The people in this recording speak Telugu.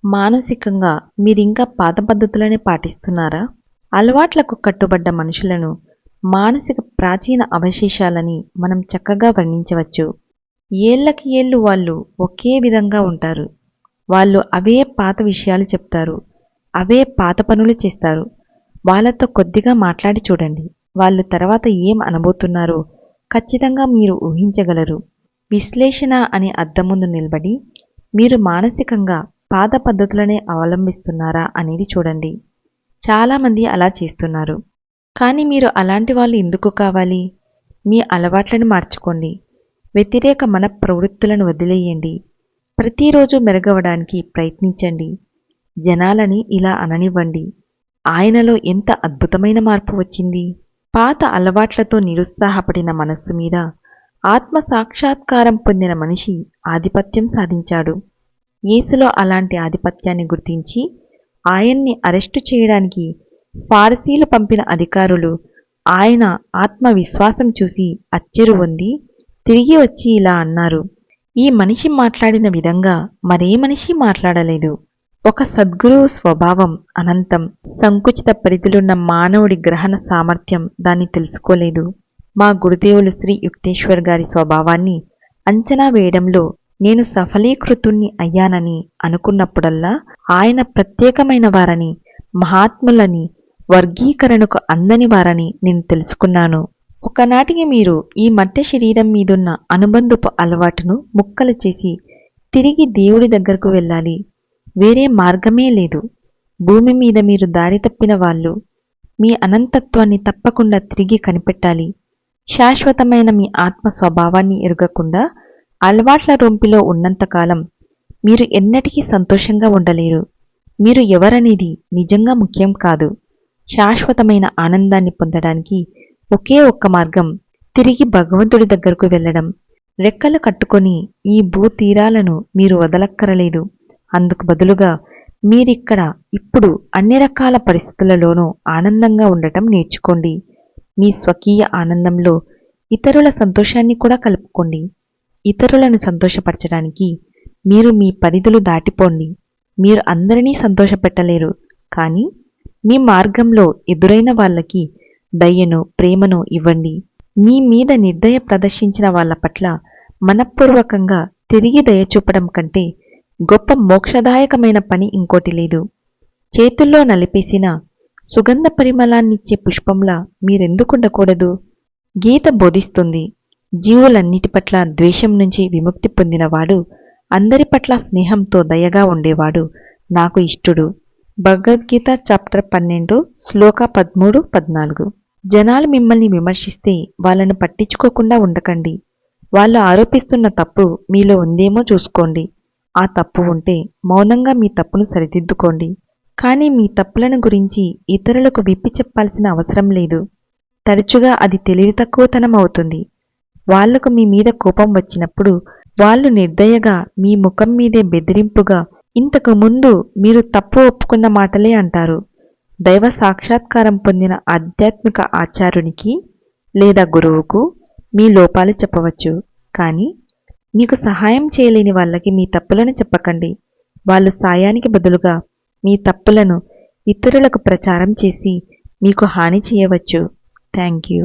మానసికంగా మీరింకా పాత పద్ధతులనే పాటిస్తున్నారా? అలవాట్లకు కట్టుబడ్డ మనుషులను మానసిక ప్రాచీన అవశేషాలని మనం చక్కగా వర్ణించవచ్చు. ఏళ్లకి ఏళ్లు వాళ్ళు ఒకే విధంగా ఉంటారు. వాళ్ళు అవే పాత విషయాలు చెప్తారు. అవే పాత పనులు చేస్తారు. వాళ్ళతో కొద్దిగా మాట్లాడి చూడండి. వాళ్ళు తర్వాత ఏం అనబోతున్నారో ఖచ్చితంగా మీరు ఊహించగలరు. విశ్లేషణ అనే అద్దం ముందు నిలబడి మీరు మానసికంగా పాత పద్ధతులనే అవలంబిస్తున్నారా అనేది చూడండి. చాలామంది అలా చేస్తున్నారు. కానీ మీరు అలాంటి వాళ్ళు ఎందుకు కావాలి? మీ అలవాట్లను మార్చుకోండి. వ్యతిరేక మన ప్రవృత్తులను వదిలేయండి. ప్రతిరోజు మెరుగవడానికి ప్రయత్నించండి. జనాలని ఇలా అననివ్వండి. ఆయనలో ఎంత అద్భుతమైన మార్పు వచ్చింది. పాత అలవాట్లతో నిరుత్సాహపడిన మనస్సు మీద ఆత్మ సాక్షాత్కారం పొందిన మనిషి ఆధిపత్యం సాధించాడు. యేసులో అలాంటి ఆధిపత్యాన్ని గుర్తించి ఆయన్ని అరెస్టు చేయడానికి ఫారసీలు పంపిన అధికారులు ఆయన ఆత్మవిశ్వాసం చూసి అచ్చెరువొంది తిరిగి వచ్చి ఇలా అన్నారు, ఈ మనిషి మాట్లాడిన విధంగా మరే మనిషి మాట్లాడలేదు. ఒక సద్గురువు స్వభావం అనంతం. సంకుచిత పరిధిలున్న మానవుడి గ్రహణ సామర్థ్యం దాన్ని తెలుసుకోలేదు. మా గురుదేవులు శ్రీ యుక్తేశ్వర్ గారి స్వభావాన్ని అంచనా వేయడంలో నేను సఫలీకృతుణ్ణి అయ్యానని అనుకున్నప్పుడల్లా ఆయన ప్రత్యేకమైన వారని, మహాత్ములని, వర్గీకరణకు అందని వారని నేను తెలుసుకున్నాను. ఒకనాటికి మీరు ఈ మధ్య శరీరం మీదున్న అనుబంధపు అలవాటును ముక్కలు చేసి తిరిగి దేవుడి దగ్గరకు వెళ్ళాలి. వేరే మార్గమే లేదు. భూమి మీద మీరు దారి తప్పిన వాళ్ళు. మీ అనంతత్వాన్ని తప్పకుండా తిరిగి కనిపెట్టాలి. శాశ్వతమైన మీ ఆత్మ స్వభావాన్ని ఎరగకుండా అలవాట్ల రొంపిలో ఉన్నంతకాలం మీరు ఎన్నటికీ సంతోషంగా ఉండలేరు. మీరు ఎవరనేది నిజంగా ముఖ్యం కాదు. శాశ్వతమైన ఆనందాన్ని పొందడానికి ఒకే ఒక్క మార్గం తిరిగి భగవంతుడి దగ్గరకు వెళ్ళడం. రెక్కలు కట్టుకొని ఈ భూతీరాలను మీరు వదలక్కరలేదు. అందుకు బదులుగా మీరిక్కడ ఇప్పుడు అన్ని రకాల పరిస్థితులలోనూ ఆనందంగా ఉండటం నేర్చుకోండి. మీ స్వకీయ ఆనందంలో ఇతరుల సంతోషాన్ని కూడా కలుపుకోండి. ఇతరులను సంతోషపరచడానికి మీరు మీ పరిధులు దాటిపోండి. మీరు అందరినీ సంతోషపెట్టలేరు. కానీ మీ మార్గంలో ఎదురైన వాళ్ళకి దయను, ప్రేమను ఇవ్వండి. మీ మీద నిర్దయ ప్రదర్శించిన వాళ్ళ పట్ల మనఃపూర్వకంగా తిరిగి దయ చూపడం కంటే గొప్ప మోక్షదాయకమైన పని ఇంకోటి లేదు. చేతుల్లో నలిపేసిన సుగంధ పరిమళాన్నిచ్చే పుష్పంలా మీరెందుకుండకూడదు? గీత బోధిస్తుంది, జీవులన్నిటి పట్ల ద్వేషం నుంచి విముక్తి పొందినవాడు అందరి పట్ల స్నేహంతో దయగా ఉండేవాడు నాకు ఇష్టుడు. భగవద్గీత చాప్టర్ 12 శ్లోక 13-14. జనాలు మిమ్మల్ని విమర్శిస్తే వాళ్ళను పట్టించుకోకుండా ఉండకండి. వాళ్ళు ఆరోపిస్తున్న తప్పు మీలో ఉందేమో చూసుకోండి. ఆ తప్పు ఉంటే మౌనంగా మీ తప్పును సరిదిద్దుకోండి. కానీ మీ తప్పులను గురించి ఇతరులకు విప్పి చెప్పాల్సిన అవసరం లేదు. తరచుగా అది తెలివి తక్కువతనం అవుతుంది. వాళ్లకు మీ మీద కోపం వచ్చినప్పుడు వాళ్ళు నిర్దయగా మీ ముఖం మీదే బెదిరింపుగా ఇంతకు ముందు మీరు తప్పు ఒప్పుకున్న మాటలే అంటారు. దైవ సాక్షాత్కారం పొందిన ఆధ్యాత్మిక ఆచార్యునికి లేదా గురువుకు మీ లోపాలు చెప్పవచ్చు. కానీ మీకు సహాయం చేయలేని వాళ్ళకి మీ తప్పులను చెప్పకండి. వాళ్ళు సాయానికి బదులుగా మీ తప్పులను ఇతరులకు ప్రచారం చేసి మీకు హాని చేయవచ్చు. Thank you.